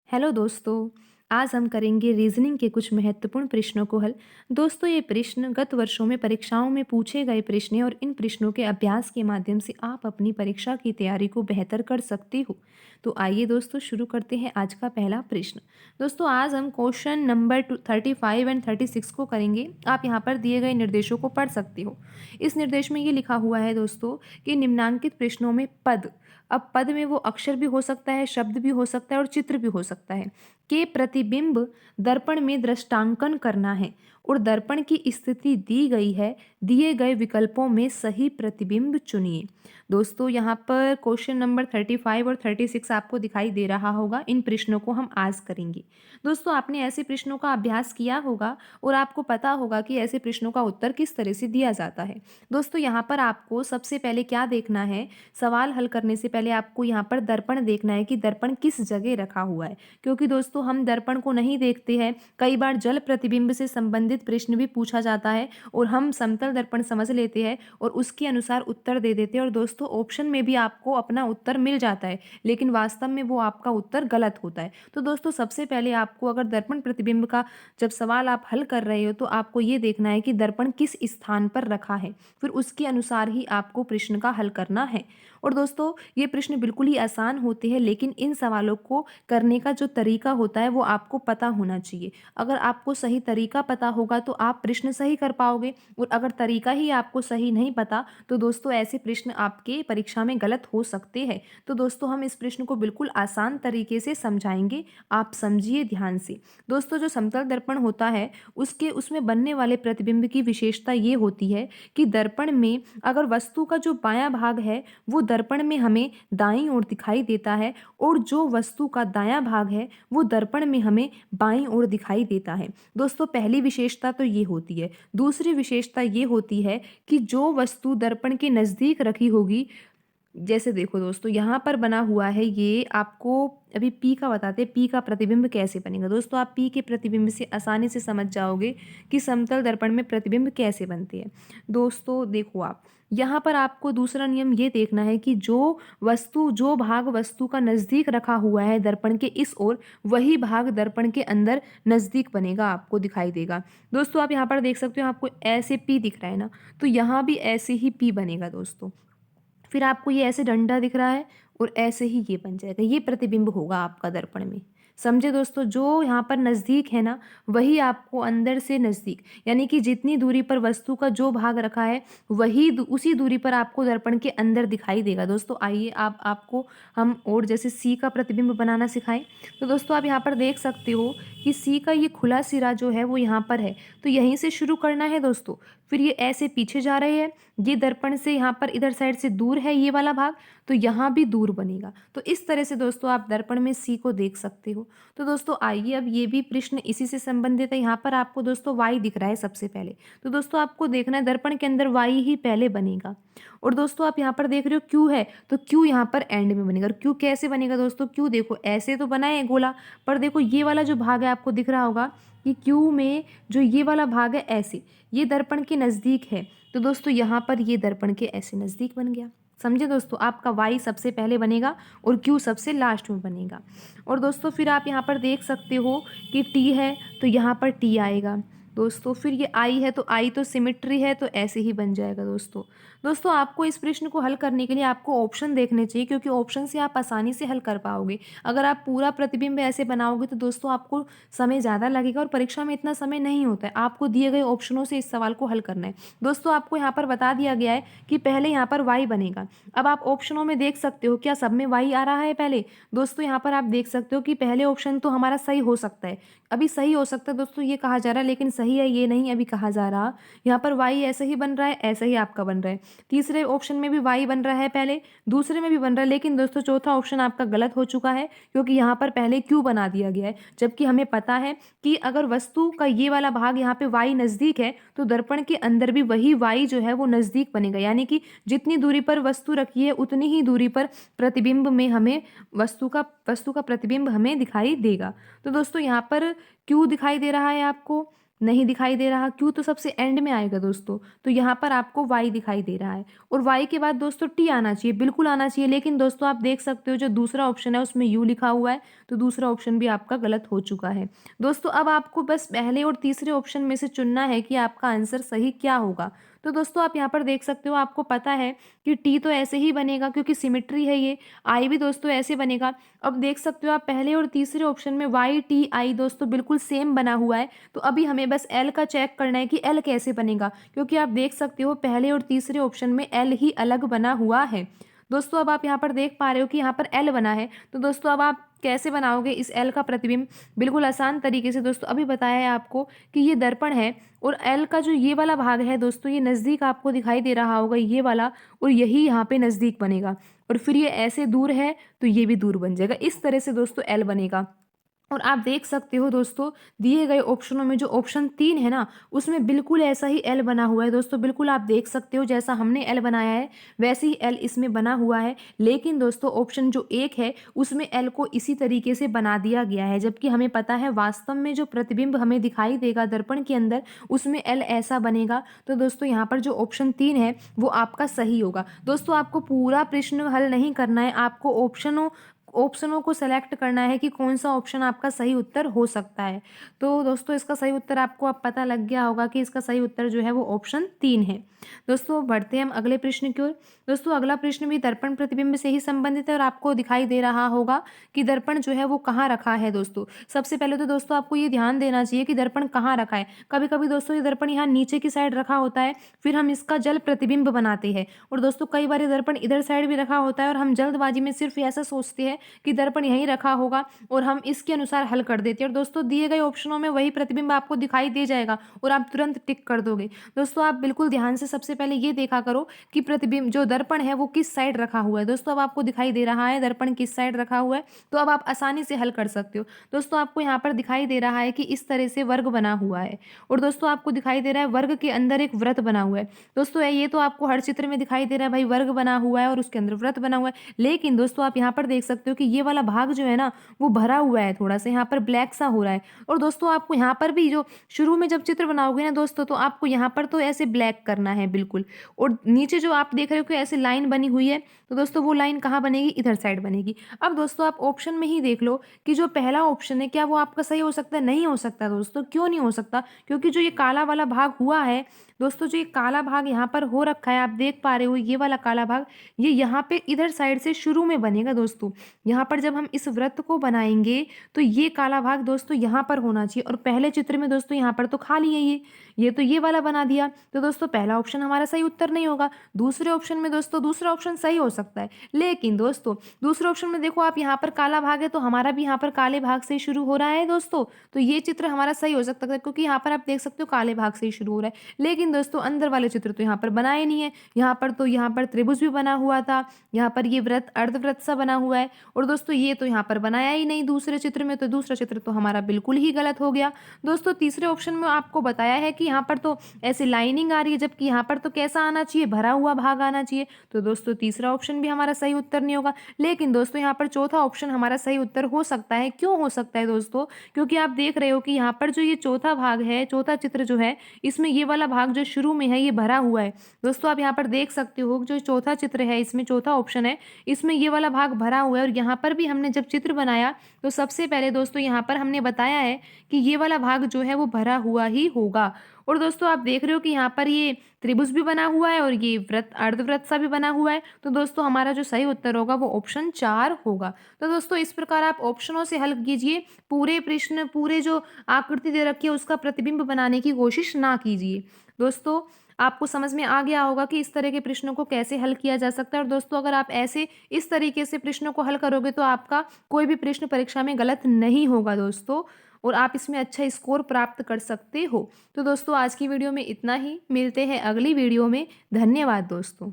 Hello दोस्तों। आज हम करेंगे रीजनिंग के कुछ महत्वपूर्ण प्रश्नों को हल। दोस्तों, ये प्रश्न गत वर्षों में परीक्षाओं में पूछे गए प्रश्न हैं और इन प्रश्नों के अभ्यास के माध्यम से आप अपनी परीक्षा की तैयारी को बेहतर कर सकते हो। तो आइए दोस्तों शुरू करते हैं आज का पहला प्रश्न। दोस्तों, आज हम क्वेश्चन नंबर 35 एंड 36 को करेंगे। आप यहाँ पर दिए गए निर्देशों को पढ़ सकते हो। इस निर्देश में ये लिखा हुआ है दोस्तों कि निम्नांकित प्रश्नों में पद, अब पद में वो अक्षर भी हो सकता है, शब्द भी हो सकता है और चित्र भी हो सकता है, के प्रतिबिंब दर्पण में दृष्टांकन करना है और दर्पण की स्थिति दी गई है। दिए गए विकल्पों में सही प्रतिबिंब चुनिए। दोस्तों, यहाँ पर क्वेश्चन नंबर 35 और 36 आपको दिखाई दे रहा होगा। इन प्रश्नों को हम आज करेंगे। दोस्तों, आपने ऐसे प्रश्नों का अभ्यास किया होगा और आपको पता होगा कि ऐसे प्रश्नों का उत्तर किस तरह से दिया जाता है। दोस्तों, यहाँ पर आपको सबसे पहले क्या देखना है, सवाल हल करने से पहले आपको यहाँ पर दर्पण देखना है कि दर्पण किस जगह रखा हुआ है। क्योंकि दोस्तों, हम दर्पण को नहीं देखते हैं। कई बार जल प्रतिबिंब से संबंधित प्रश्न भी पूछा जाता है और हम समतल दर्पण समझ लेते हैं और उसके अनुसार उत्तर दे देते हैं और दोस्तों ऑप्शन में भी आपको अपना उत्तर मिल जाता है, लेकिन वास्तव में वो आपका उत्तर गलत होता है। तो दोस्तों, सबसे पहले आपको अगर दर्पण प्रतिबिंब का जब सवाल आप हल कर रहे हो तो आपको ये देखना है कि दर्पण किस स्थान पर रखा है, फिर उसके अनुसार ही आपको प्रश्न का हल करना है। और दोस्तों, ये प्रश्न बिल्कुल ही आसान होते हैं, लेकिन इन सवालों को करने का जो तरीका होता है वो आपको पता होना चाहिए। अगर आपको सही तरीका पता होगा तो आप प्रश्न सही कर पाओगे, और अगर तरीका ही आपको सही नहीं पता तो दोस्तों ऐसे प्रश्न आपके परीक्षा में गलत हो सकते हैं। तो दोस्तों, हम इस प्रश्न को बिल्कुल आसान तरीके से समझाएंगे, आप समझिए ध्यान से। दोस्तों, जो समतल दर्पण होता है उसमें बनने वाले प्रतिबिंब की विशेषता ये होती है कि दर्पण में अगर वस्तु का जो बायां भाग है वो दर्पण में हमें दाईं ओर दिखाई देता है और जो वस्तु का दायां भाग है वो दर्पण में हमें बाईं ओर दिखाई देता है। दोस्तों, पहली विशेषता तो ये होती है। दूसरी विशेषता ये होती है कि जो वस्तु दर्पण के नज़दीक रखी होगी, जैसे देखो दोस्तों, यहाँ पर बना हुआ है, ये आपको अभी पी का बताते हैं, पी का प्रतिबिंब कैसे बनेगा। दोस्तों, आप पी के प्रतिबिंब से आसानी से समझ जाओगे कि समतल दर्पण में प्रतिबिंब कैसे बनते हैं। दोस्तों देखो, आप यहाँ पर आपको दूसरा नियम ये देखना है कि जो भाग वस्तु का नज़दीक रखा हुआ है दर्पण के इस ओर, वही भाग दर्पण के अंदर नज़दीक बनेगा, आपको दिखाई देगा। दोस्तों, आप यहाँ पर देख सकते हो, आपको ऐसे पी दिख रहा है ना, तो यहाँ भी ऐसे ही पी बनेगा दोस्तों। फिर आपको ये ऐसे डंडा दिख रहा है और ऐसे ही ये बन जाएगा, ये प्रतिबिंब होगा आपका दर्पण में। समझे दोस्तों, जो यहाँ पर नज़दीक है ना, वही आपको अंदर से नज़दीक, यानी कि जितनी दूरी पर वस्तु का जो भाग रखा है उसी दूरी पर आपको दर्पण के अंदर दिखाई देगा। दोस्तों, आइए आपको हम और जैसे सी का प्रतिबिंब बनाना सिखाएं। तो दोस्तों, आप यहाँ पर देख सकते हो कि सी का ये खुला सिरा जो है वो यहाँ पर है, तो यहीं से शुरू करना है दोस्तों। फिर ये ऐसे पीछे जा रहे हैं, ये दर्पण से यहाँ पर इधर साइड से दूर है ये वाला भाग, तो यहाँ भी दूर बनेगा। तो इस तरह से दोस्तों आप दर्पण में सी को देख सकते हो। तो दोस्तों आइए, अब ये भी प्रश्न इसी से संबंधित है। यहाँ पर आपको दोस्तों वाई दिख रहा है सबसे पहले, तो दोस्तों आपको देखना है दर्पण के अंदर वाई ही पहले बनेगा। और दोस्तों, आप यहाँ पर देख रहे हो क्यू है, तो क्यू यहाँ पर एंड में बनेगा। और क्यू कैसे बनेगा दोस्तों, क्यू देखो ऐसे तो बना है गोला, पर देखो ये वाला जो भाग है आपको दिख रहा होगा कि क्यू में जो ये वाला भाग है ऐसे, ये दर्पण के नज़दीक है, तो दोस्तों यहाँ पर ये दर्पण के ऐसे नज़दीक बन गया। समझे दोस्तों, आपका वाई सबसे पहले बनेगा और क्यू सबसे लास्ट में बनेगा। और दोस्तों फिर आप यहाँ पर देख सकते हो कि टी है, तो यहाँ पर टी आएगा दोस्तों। फिर ये आई है, तो आई तो सिमेट्री है, तो ऐसे ही बन जाएगा दोस्तों। दोस्तों, आपको इस प्रश्न को हल करने के लिए आपको ऑप्शन देखने चाहिए, क्योंकि ऑप्शन से आप आसानी से हल कर पाओगे। अगर आप पूरा प्रतिबिंब ऐसे बनाओगे तो दोस्तों आपको समय ज़्यादा लगेगा और परीक्षा में इतना समय नहीं होता है। आपको दिए गए ऑप्शनों से इस सवाल को हल करना है। दोस्तों, आपको यहाँ पर बता दिया गया है कि पहले यहाँ पर वाई बनेगा। अब आप ऑप्शनों में देख सकते हो, क्या सब में वाई आ रहा है पहले। दोस्तों, यहाँ पर आप देख सकते हो कि पहले ऑप्शन तो हमारा सही हो सकता है, अभी सही हो सकता है दोस्तों, ये कहा जा रहा है, लेकिन सही है ये नहीं अभी कहा जा रहा। यहाँ पर वाई ऐसे ही बन रहा है, ऐसे ही आपका बन रहा है। तीसरे ऑप्शन में भी वाई बन रहा है पहले, दूसरे में भी बन रहा है, लेकिन दोस्तों चौथा ऑप्शन आपका गलत हो चुका है, क्योंकि यहाँ पर पहले क्यू बना दिया गया है। जबकि हमें पता है कि अगर वस्तु का ये वाला भाग यहाँ पे वाई नज़दीक है, तो दर्पण के अंदर भी वही वाई जो है वो नज़दीक बनेगा, यानी कि जितनी दूरी पर वस्तु रखी है उतनी ही दूरी पर प्रतिबिंब में हमें वस्तु का प्रतिबिंब हमें दिखाई देगा। तो दोस्तों यहाँ पर क्यू दिखाई दे रहा है आपको, नहीं दिखाई दे रहा, क्यों? तो सबसे एंड में आएगा दोस्तों, तो यहाँ पर आपको y दिखाई दे रहा है और y के बाद दोस्तों t आना चाहिए, बिल्कुल आना चाहिए। लेकिन दोस्तों आप देख सकते हो जो दूसरा ऑप्शन है उसमें u लिखा हुआ है, तो दूसरा ऑप्शन भी आपका गलत हो चुका है। दोस्तों अब आपको बस पहले और तीसरे ऑप्शन में से चुनना है कि आपका आंसर सही क्या होगा। तो दोस्तों आप यहाँ पर देख सकते हो, आपको पता है कि टी तो ऐसे ही बनेगा क्योंकि सिमेट्री है ये, आई भी दोस्तों ऐसे बनेगा। अब देख सकते हो आप पहले और तीसरे ऑप्शन में वाई टी आई दोस्तों बिल्कुल सेम बना हुआ है, तो अभी हमें बस एल का चेक करना है कि एल कैसे बनेगा, क्योंकि आप देख सकते हो पहले और तीसरे ऑप्शन में एल ही अलग बना हुआ है। दोस्तों अब आप यहाँ पर देख पा रहे हो कि यहाँ पर एल बना है, तो दोस्तों अब आप कैसे बनाओगे इस एल का प्रतिबिंब? बिल्कुल आसान तरीके से दोस्तों अभी बताया है आपको कि ये दर्पण है और एल का जो ये वाला भाग है दोस्तों, ये नज़दीक आपको दिखाई दे रहा होगा ये वाला, और यही यहाँ पे नज़दीक बनेगा, और फिर ये ऐसे दूर है तो ये भी दूर बन जाएगा। इस तरह से दोस्तों एल बनेगा। और आप देख सकते हो दोस्तों दिए गए ऑप्शनों में जो ऑप्शन 3 है ना, उसमें बिल्कुल ऐसा ही एल बना हुआ है दोस्तों, बिल्कुल आप देख सकते हो जैसा हमने एल बनाया है वैसे ही एल इसमें बना हुआ है। लेकिन दोस्तों ऑप्शन जो 1 है उसमें एल को इसी तरीके से बना दिया गया है, जबकि हमें पता है वास्तव में जो प्रतिबिंब हमें दिखाई देगा दर्पण के अंदर उसमें एल ऐसा बनेगा। तो दोस्तों यहाँ पर जो ऑप्शन 3 है वो आपका सही होगा। दोस्तों आपको पूरा प्रश्न हल नहीं करना है, आपको ऑप्शनों को सेलेक्ट करना है कि कौन सा ऑप्शन आपका सही उत्तर हो सकता है। तो दोस्तों इसका सही उत्तर आपको अब पता लग गया होगा कि इसका सही उत्तर जो है वो ऑप्शन 3 है। दोस्तों बढ़ते हैं हम अगले प्रश्न की ओर। दोस्तों अगला प्रश्न भी दर्पण प्रतिबिंब से ही संबंधित है और आपको दिखाई दे रहा होगा कि दर्पण जो है वो कहाँ रखा है। दोस्तों सबसे पहले तो दोस्तों आपको ये ध्यान देना चाहिए कि दर्पण कहाँ रखा है। कभी कभी दोस्तों ये दर्पण यहाँ नीचे की साइड रखा होता है, फिर हम इसका जल प्रतिबिंब बनाते हैं, और दोस्तों कई बार ये दर्पण इधर साइड भी रखा होता है और हम जल्दबाजी में सिर्फ ऐसा सोचते हैं कि दर्पण यहीं रखा होगा और हम इसके अनुसार हल कर देते हैं, और दोस्तों दिए गए ऑप्शनों में वही प्रतिबिंब आपको दिखाई दे जाएगा और आप तुरंत टिक कर दोगे। दोस्तों आप बिल्कुल ध्यान से सबसे पहले ये देखा करो कि प्रतिबिंब जो दर्पण है वो किस साइड रखा हुआ है। दोस्तों अब आपको दिखाई दे रहा है दर्पण किस साइड रखा हुआ है, तो अब आप आसानी से हल कर सकते हो। दोस्तों आपको यहाँ पर दिखाई दे रहा है कि इस तरह से वर्ग बना हुआ है, और दोस्तों आपको दिखाई दे रहा है वर्ग के अंदर एक व्रत बना हुआ है। दोस्तों ये तो आपको हर चित्र में दिखाई दे रहा है, भाई वर्ग बना हुआ है और उसके अंदर व्रत बना हुआ है। लेकिन दोस्तों आप यहाँ पर देख सकते हो कि ये वाला भाग जो है ना वो भरा हुआ है, थोड़ा सा यहाँ पर ब्लैक सा हो रहा है। और दोस्तों आपको यहाँ पर भी जो शुरू में जब चित्र बनाओगे ना दोस्तों, तो आपको यहाँ पर तो ऐसे ब्लैक करना है बिल्कुल, और नीचे जो आप देख रहे हो कि ऐसे लाइन बनी हुई है, तो दोस्तों वो लाइन कहाँ बनेगी? इधर साइड बनेगी। अब दोस्तों आप ऑप्शन में ही देख लो कि जो पहला ऑप्शन है क्या वो आपका सही हो सकता है? नहीं हो सकता दोस्तों। क्यों नहीं हो सकता? क्योंकि जो ये काला वाला भाग हुआ है दोस्तों, जो ये काला भाग यहाँ पर हो रखा है आप देख पा रहे हो, ये वाला काला भाग ये यहाँ पे इधर साइड से शुरू में बनेगा दोस्तों। यहाँ पर जब हम इस वृत्त को बनाएंगे तो ये काला भाग दोस्तों यहाँ पर होना चाहिए, और पहले चित्र में दोस्तों यहाँ पर तो खाली है ये तो ये वाला बना दिया, तो दोस्तों पहला ऑप्शन हमारा सही उत्तर नहीं होगा। दूसरे ऑप्शन में दोस्तों दूसरा ऑप्शन सही हो सकता है, लेकिन दोस्तों दूसरे ऑप्शन में देखो आप यहाँ पर काला भाग है तो हमारा भी यहाँ पर काले भाग से शुरू हो रहा है दोस्तों, तो ये चित्र हमारा सही हो सकता है क्योंकि यहाँ पर आप देख सकते हो काले भाग से ही शुरू हो रहा है। लेकिन दोस्तों अंदर वाले चित्र तो यहाँ पर बनाए नहीं है, यहाँ पर त्रिभुज भी बना हुआ था, यहाँ पर ये व्रत अर्धव्रत सा बना हुआ है, और दोस्तों ये तो यहाँ पर बनाया ही नहीं दूसरे चित्र में, तो दूसरा चित्र तो हमारा बिल्कुल ही गलत हो गया। दोस्तों तीसरे ऑप्शन में आपको बताया है कि यहाँ पर तो ऐसे लाइनिंग आ रही है, जबकि यहाँ पर तो कैसा आना चाहिए? भरा हुआ भाग आना चाहिए, तो दोस्तों तीसरा ऑप्शन भी हमारा सही उत्तर नहीं होगा। लेकिन दोस्तों यहाँ पर चौथा ऑप्शन हमारा सही उत्तर हो सकता है। क्यों हो सकता है दोस्तों? क्योंकि आप देख रहे हो कि यहाँ पर जो ये चौथा भाग है, चौथा चित्र जो है, इसमें ये वाला भाग जो शुरू में है ये भरा हुआ है। दोस्तों आप यहाँ पर देख सकते हो जो चौथा चित्र है, इसमें चौथा ऑप्शन है, इसमें ये वाला भाग भरा हुआ है, और यहाँ पर भी हमने जब चित्र बनाया तो सबसे पहले दोस्तों यहाँ पर हमने बताया है कि ये वाला भाग जो है वो भरा हुआ ही होगा। और दोस्तों आप देख रहे हो कि यहाँ पर ये त्रिभुज भी बना हुआ है और ये वृत्त अर्धवृत्त सा भी बना हुआ है, तो दोस्तों हमारा जो सही उत्तर होगा वो ऑप्शन 4 होगा। तो दोस्तों इस प्रकार आप ऑप्शनों से हल कीजिए, पूरे प्रश्न पूरे जो आकृति दे रखी है उसका प्रतिबिंब बनाने की कोशिश ना कीजिए। दोस्तों आपको समझ में आ गया होगा कि इस तरह के प्रश्नों को कैसे हल किया जा सकता है, और दोस्तों अगर आप ऐसे इस तरीके से प्रश्नों को हल करोगे तो आपका कोई भी प्रश्न परीक्षा में गलत नहीं होगा दोस्तों, और आप इसमें अच्छा स्कोर प्राप्त कर सकते हो। तो दोस्तों आज की वीडियो में इतना ही, मिलते हैं अगली वीडियो में। धन्यवाद दोस्तों।